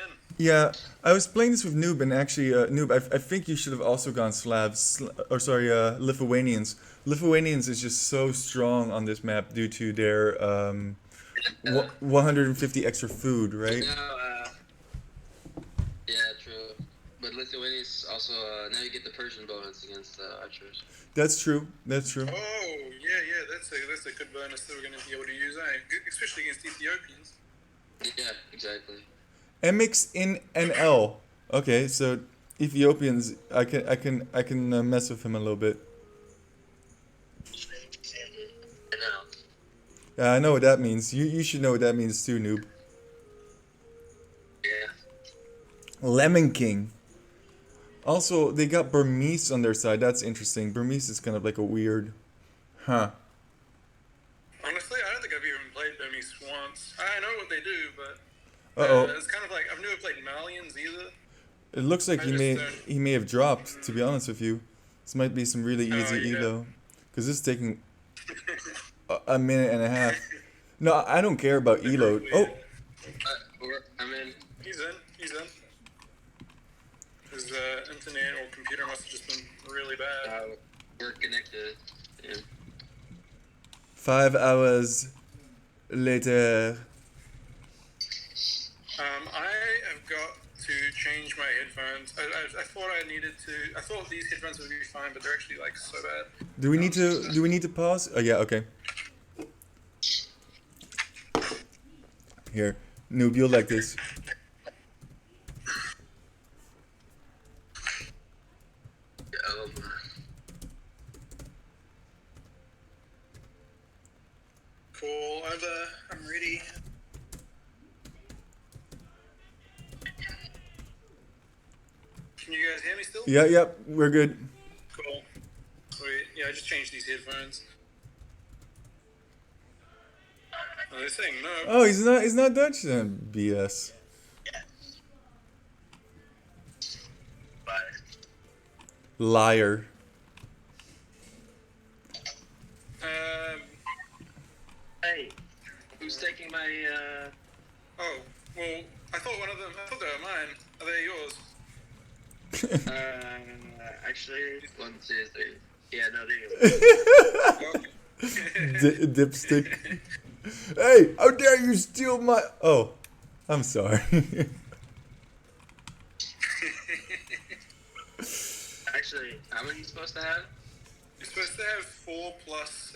again. Yeah, I was playing this with Noob, and actually, Noob, I think you should have also gone Slavs, or sorry, Lithuanians. Lithuanians is just so strong on this map due to their 150 extra food, You right? know, yeah, true. But Lithuanians also, now you get the Persian bonus against archers. That's true. That's true. Oh, yeah, that's a good bonus that we're going to be able to use, especially against Ethiopians. Yeah, exactly. MX in NL. Okay, so Ethiopians, I can mess with him a little bit. I know. Yeah, I know what that means. You should know what that means too, Noob. Yeah. Lemon King. Also, they got Burmese on their side. That's interesting. Burmese is kind of like a weird, huh? Honestly, I don't think I've even played Burmese once. I know what they do, but Uh-oh. it's kind of like I've never played Malians either. It looks like I he just may don't. he may have dropped. To be honest with you, this might be some really Oh, easy yeah. elo, because this is taking a minute and a half. No, I don't care about elo. Oh, I'm in. He's in. His internet or computer must have just been really bad. We're connected. Yeah. 5 hours later. I have got to change my headphones. I thought I needed to. I thought these headphones would be fine, but they're actually like so bad. Do we need to pause? Oh yeah, okay. Here, Noob, you'll like this. Cool. I'm ready. Can you guys hear me still? Yeah, we're good. Cool. Sweet. Yeah, I just changed these headphones. Oh, they're saying no. Oh, he's not Dutch then. BS. Liar. Hey, who's taking my, Oh, well, I thought they were mine. Are they yours? actually, 1, 2, 3. Yeah, no, they Dipstick. Hey, how dare you steal my... Oh, I'm sorry. Actually, how many are you supposed to have? You're supposed to have 4 plus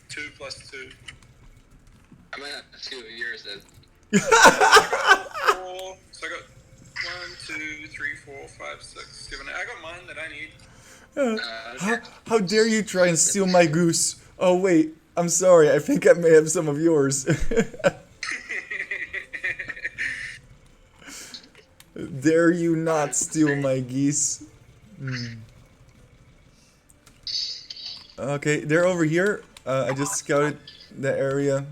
2 plus 2. I might have 2 of yours then. So I got 1, 2, 3, 4, 5, 6, 7. I got mine that I need. Okay. How dare you try and steal my goose? Oh wait, I'm sorry. I think I may have some of yours. Dare you not steal my geese? Okay, they're over here. I just scouted the area.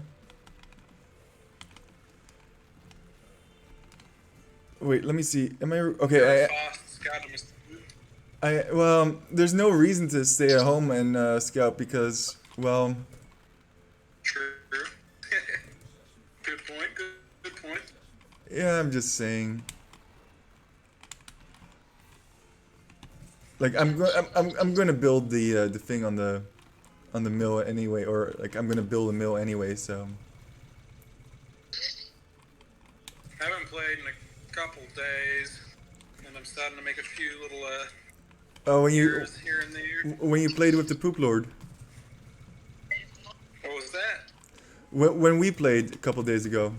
Wait, let me see. Am I okay? Fast scout, Mr. Well, there's no reason to stay at home and scout because, well, True. Good point. Good point. yeah, I'm just saying. Like I'm gonna build the thing on the mill anyway, or like I'm gonna build a mill anyway. So I haven't played in a couple days, and I'm starting to make a few little oh, errors here and there. when you played with the poop lord, What was that? when we played a couple days ago.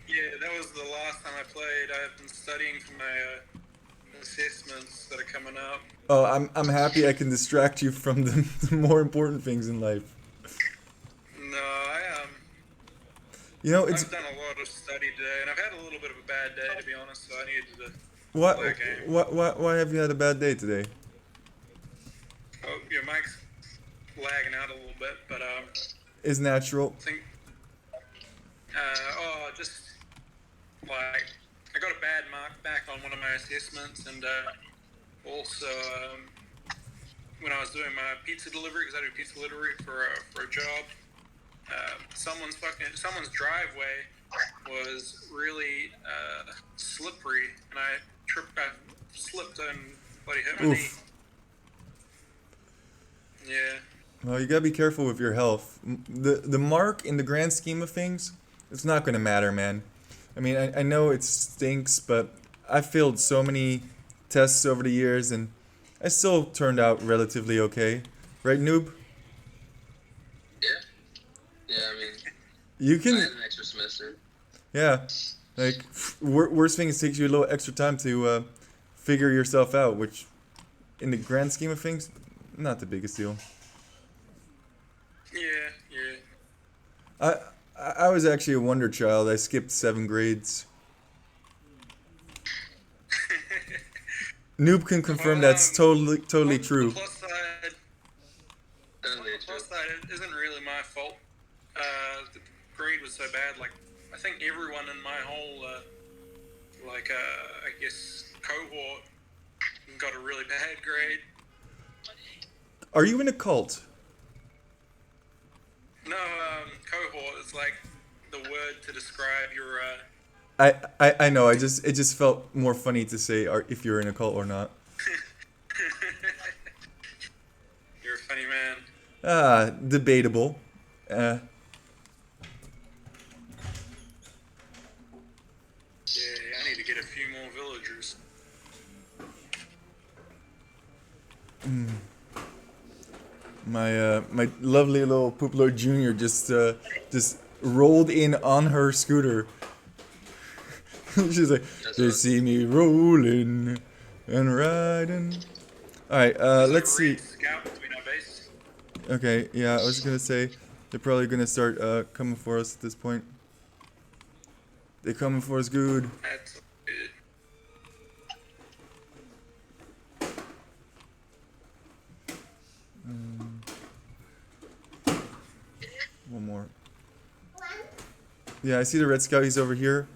Yeah, that was the last time I played. I've been studying for my assessments that are coming up. Oh, I'm happy I can distract you from the more important things in life. No, You know, it's I've done a lot of study today, and I've had a little bit of a bad day, to be honest. So I needed to. what play a game. why have you had a bad day today? Oh, your mic's lagging out a little bit, but It's natural. I think. Just like I got a bad mark back on one of my assessments, and also when I was doing my pizza delivery, because I do pizza delivery for a job, someone's driveway was really slippery, and I slipped and bloody hit my knee. Oof. Yeah. Well, you gotta be careful with your health. The mark, in the grand scheme of things, it's not gonna matter, man. I mean, I know it stinks, but I failed so many tests over the years, and I still turned out relatively okay. Right, Noob? Yeah. Yeah, I mean, You I can, had an extra semester. yeah. Like, worst thing is it takes you a little extra time to figure yourself out, which, in the grand scheme of things, not the biggest deal. Yeah, yeah. I was actually a wonder child. I skipped 7 grades. Noob can confirm that's totally true. The plus side, Totally the plus side, it isn't really my fault. The grade was so bad. Like, I think everyone in my whole, I guess, cohort got a really bad grade. Are you in a cult? No, cohort is like the word to describe your, I know. It just felt more funny to say if you're in a cult or not. You're a funny man. Debatable. Yeah, I need to get a few more villagers. My lovely little Poopler Junior just rolled in on her scooter. She's like, they see me rolling and riding. All right, let's see. Scout between our bases. Okay, yeah, I was gonna say they're probably gonna start coming for us at this point. They're coming for us good. That's good. One more. Yeah, I see the red scout. He's over here.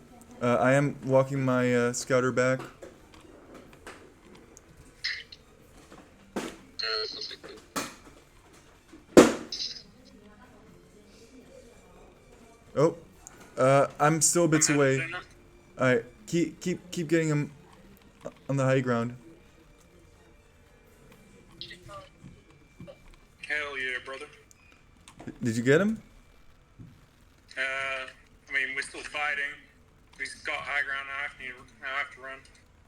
I am walking my scouter back. Something. Oh, I'm still bits away. Alright, keep getting him on the high ground. Hell yeah, brother. Did you get him? I mean, we're still fighting. He's got high ground now. I have to run.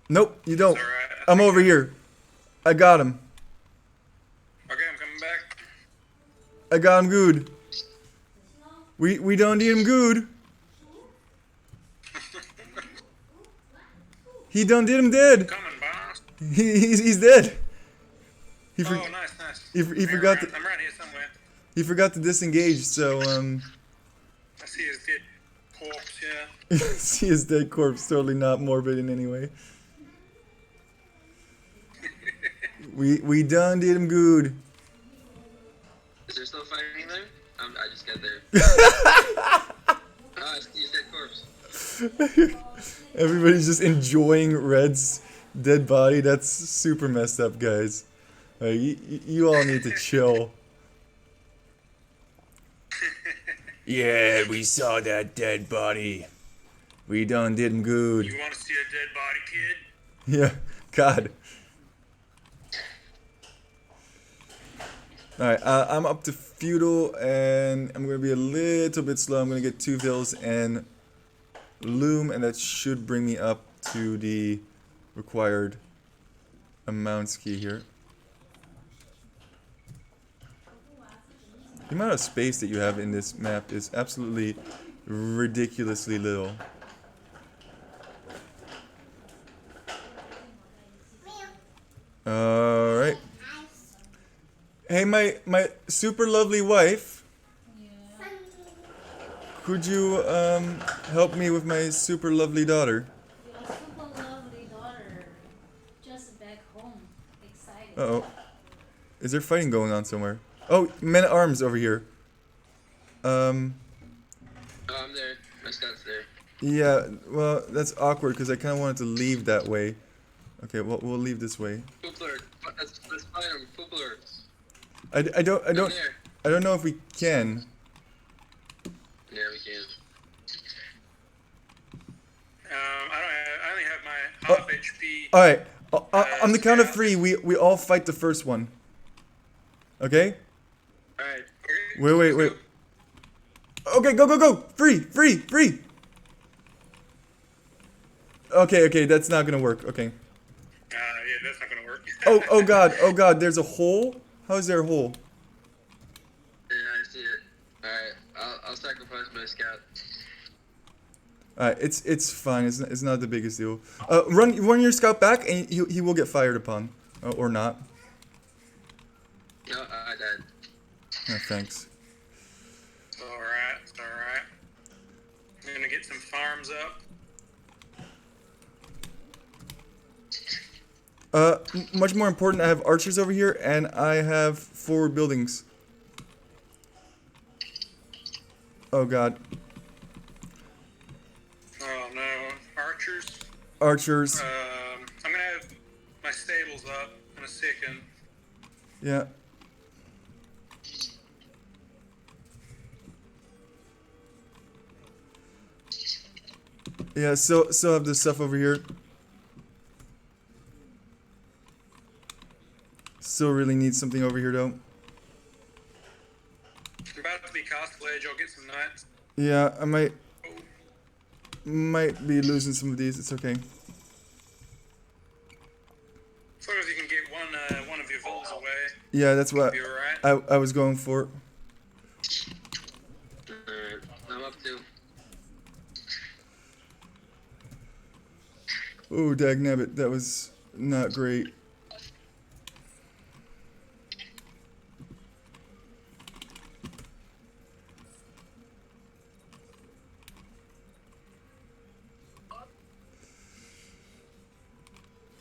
Nope, you don't. It's alright. I'm over here. I got him. Okay, I'm coming back. I got him good. We don't need him good. He done did him dead. Coming, boss. He's dead. He Oh, nice. he forgot to I'm around here somewhere. he forgot to disengage. So I see his dead corpse here. see his dead corpse. Totally not morbid in any way. We done did him good. Is there still fighting there? I just got there. I see his dead corpse. Everybody's just enjoying Red's dead body. That's super messed up, guys. You all need to chill. Yeah, we saw that dead body. We done did him good. You want to see a dead body, kid? Yeah, God. Alright, I'm up to feudal, and I'm gonna be a little bit slow. I'm gonna get 2 vills and loom, and that should bring me up to the required amounts key here. The amount of space that you have in this map is absolutely ridiculously little. Alright. Hey, my super lovely wife. Could you help me with my super lovely daughter? Your super lovely daughter just back home, excited. Uh-oh. Is there fighting going on somewhere? Oh, men at arms over here. Oh, I'm there. My scout's there. Yeah, well, that's awkward because I kind of wanted to leave that way. Okay, well, we'll leave this way. Poopler. Let's fight him. Poopler. I don't There. I don't know if we can. Yeah, we can. I half HP. All right. On the count of 3, we all fight the first one. Okay? Alright. Wait. Okay, go. Free. Okay, that's not gonna work. Okay. Yeah, that's not gonna work. Oh god, there's a hole? How is there a hole? Yeah, I see it. Alright, I'll sacrifice my scout. Alright, it's fine. It's not the biggest deal. Run your scout back, and he will get fired upon, or not. No, I died. Oh, thanks. It's alright. I'm gonna get some farms up. Much more important, I have archers over here, and I have 4 buildings. Oh god. Oh no, archers. Archers. I'm gonna have my stables up in a second. Yeah. Yeah, still have this stuff over here. Still really need something over here though. I'm about to be castle edge. I'll get some knights. Yeah, I might be losing some of these. It's okay. As long as you can get one of your vills away, Yeah, that's what you'll be alright. I was going for. Alright, I'm up too. Oh, dagnabbit, that was not great.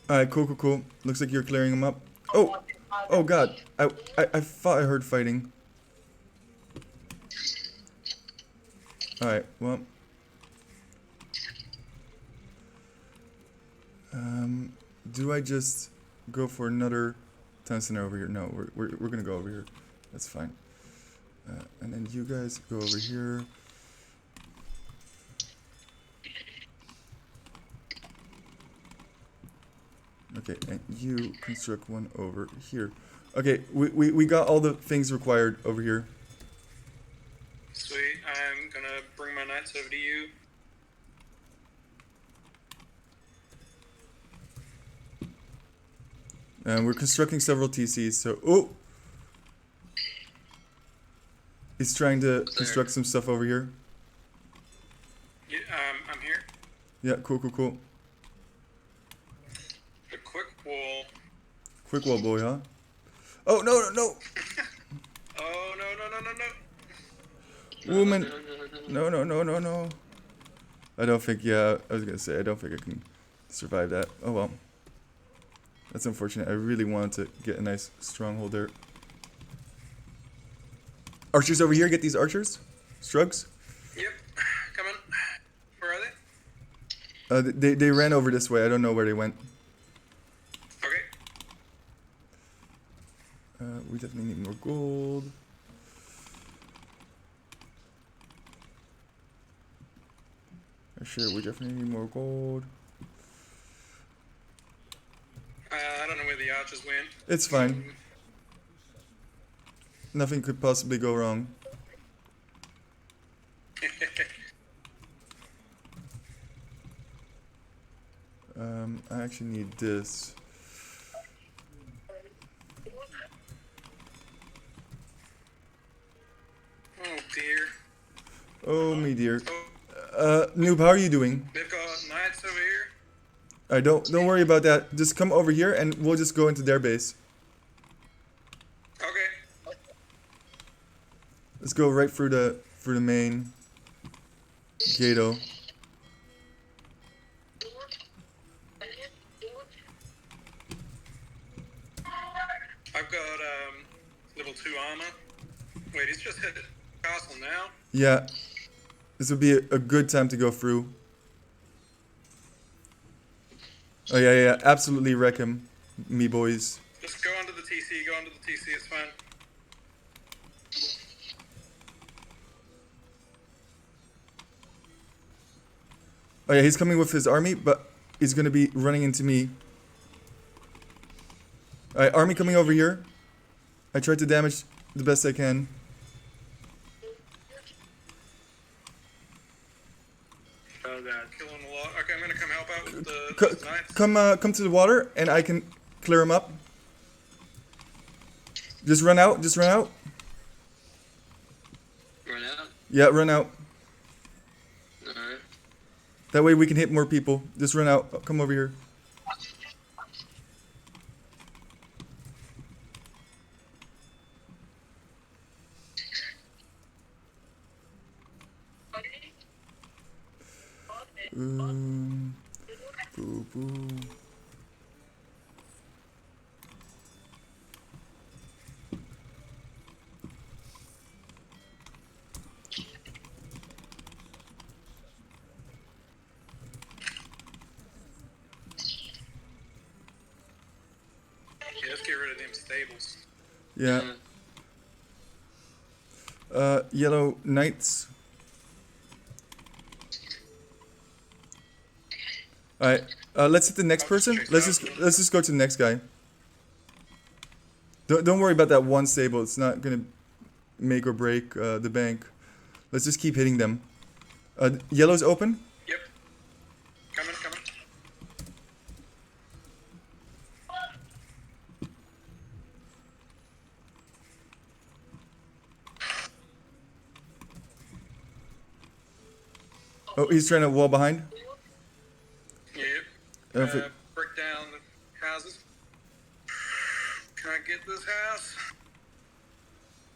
Alright, cool. Looks like you're clearing them up. Oh god. I thought I heard fighting. Alright, well. Do I just go for another town center over here? No, we're gonna go over here. That's fine. And then you guys go over here. Okay, and you construct one over here. Okay, we got all the things required over here. Sweet. I'm gonna bring my knights over to you. And we're constructing several TCs, so... Oh! He's trying to construct some stuff over here. Yeah, I'm here. Yeah, cool. The quick wall. Quick wall boy, huh? Oh, no! Oh no. Woman! No. I don't think, yeah, I was gonna say, I don't think I can survive that. Oh well. That's unfortunate. I really wanted to get a nice stronghold there. Archers over here, get these archers. Struggs. Yep. Coming. Where are they? They ran over this way. I don't know where they went. Okay. We definitely need more gold. Sure, we definitely need more gold. I don't know where the archers went. It's fine. Nothing could possibly go wrong. I actually need this. Oh dear. Oh me dear. Oh, Noob, how are you doing? they've got knights over here. Don't worry about that. Just come over here and we'll just go into their base. Okay. Let's go right through the main gato. I've got level 2 armor. Wait, he's just hit the castle now. Yeah, this would be a good time to go through. Oh yeah, absolutely wreck him, me boys. Just go onto the TC, it's fine. Oh yeah, he's coming with his army, but He's gonna be running into me. Alright, army coming over here. I tried to damage the best I can. Oh god, killing a lot. Okay, I'm gonna come help out with the knights. Come to the water, and I can clear him up. Just run out. Just run out. Run out? Yeah, run out. Alright. That way we can hit more people. Just run out. Come over here. Boo boo. Yeah, let's get rid of them stables. Yeah. Yellow knights. Alright, let's hit the next person. Let's just go to the next guy. Don't worry about that one stable. It's not gonna make or break the bank. Let's just keep hitting them. Yellow's open. Yep. Coming, coming. Oh, he's trying to wall behind. Yep. I don't think- Break down the houses. Can I get this house?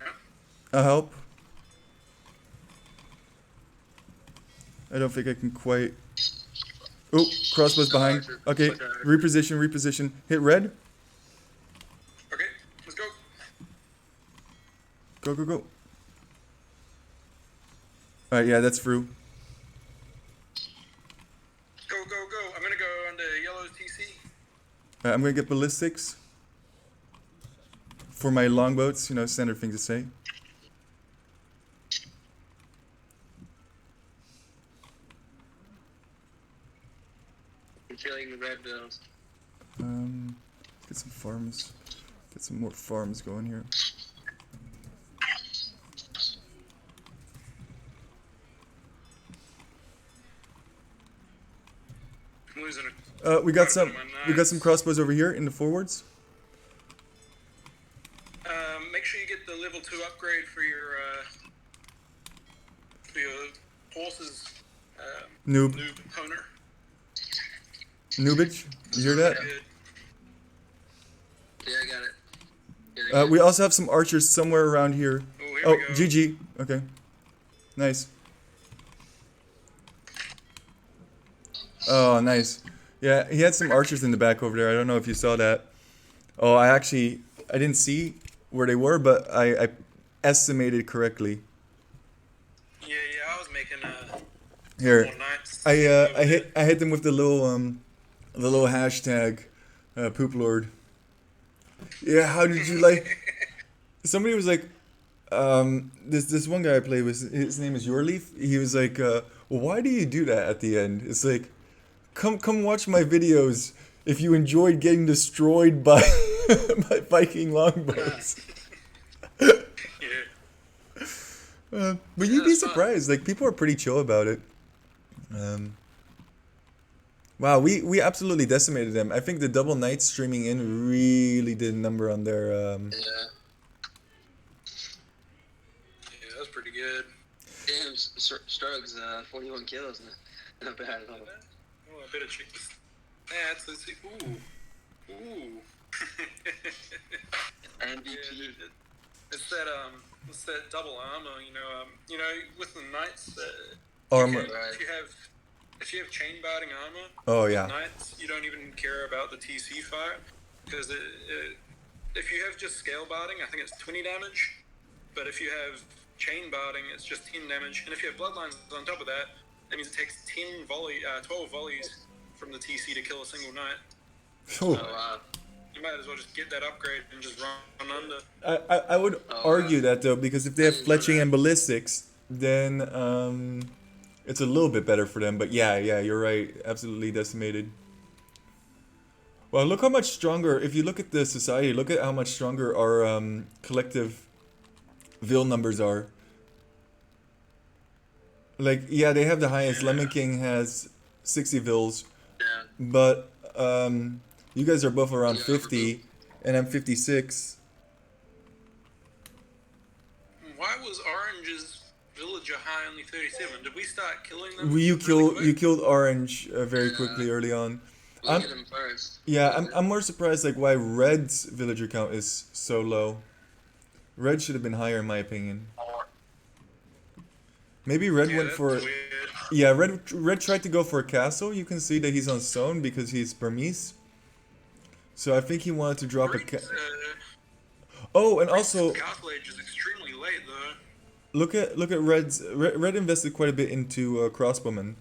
No? I'll help. I don't think I can quite. Oh, crossbows behind. Okay, reposition, reposition. Hit red. Okay, let's go. Go, go, go. Alright, yeah, that's through. Go, go, go. I'm gonna go onto yellow's TC. Alright, I'm gonna get ballistics. For my longboats, you know, standard thing to say. I'm killing the red bills. Get some farms. Get some more farms going here. I'm losing it. We got some crossbows over here in the forwards. Make sure you get the level 2 upgrade for your horses. Noob. Noob Powner. Noobage. You hear that? Good. Yeah, I got it. Get it, We also have some archers somewhere around here. Oh, here Oh, we go. GG. Okay. Nice. Oh, nice. Yeah, he had some archers in the back over there. I don't know if you saw that. Oh, I didn't see where they were, but I estimated correctly. Yeah, I was making Here, more knights. I hit them with the little hashtag, poop lord. Yeah, how did you like? Somebody was like, this one guy I played with, his name is Yorleaf. He was like, well, why do you do that at the end? It's like, come watch my videos if you enjoyed getting destroyed by by Viking longboats. Yeah. But you'd be surprised. Like, people are pretty chill about it. Wow, we absolutely decimated them. I think the double knights streaming in really did a number on their. Yeah. Yeah, that was pretty good. Damn, Struggs, 41 kills. Not bad at all. Oh, I better check this. Yeah, let's see. Ooh. MVP. It's that double armor, you know, with the knights. Armor. If you have chain barding armor, Oh yeah. knights, you don't even care about the TC fire because if you have just scale barding, I think it's 20 damage. But if you have chain barding, it's just 10 damage. And if you have bloodlines on top of that, that means it takes 12 volleys from the TC to kill a single knight. Oh. So, You might as well just get that upgrade and just run under. I would argue that though, because if they have fletching and ballistics, then it's a little bit better for them. But yeah, you're right. Absolutely decimated. Well, look how much stronger. If you look at the society, look at how much stronger our collective vill numbers are. Like, yeah, they have the highest. Lemon King has 60 vills, Yeah. but you guys are both around Yeah, 50, and I'm 56. Why was Orange's villager high only 37? Did we start killing them? You really quick? killed Orange very Yeah. quickly early on. We I'm hit him first. yeah, I'm more surprised like why Red's villager count is so low. Red should have been higher in my opinion. Maybe Red Yeah, went that's for weird. yeah, Red tried to go for a castle. You can see that he's on stone because he's Burmese. So I think he wanted to drop a Red's, Oh, and also Castle Age is extremely late though. look at Red invested quite a bit into crossbowmen,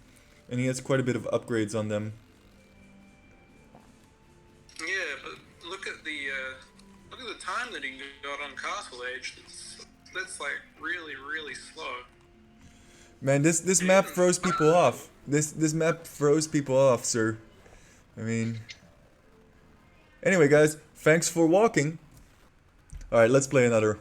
and he has quite a bit of upgrades on them. Yeah, but look at the time that he got on Castle Age. That's like really, really slow. Man, this map throws people off. This map throws people off, sir. I mean. Anyway, guys, thanks for walking. All right, let's play another.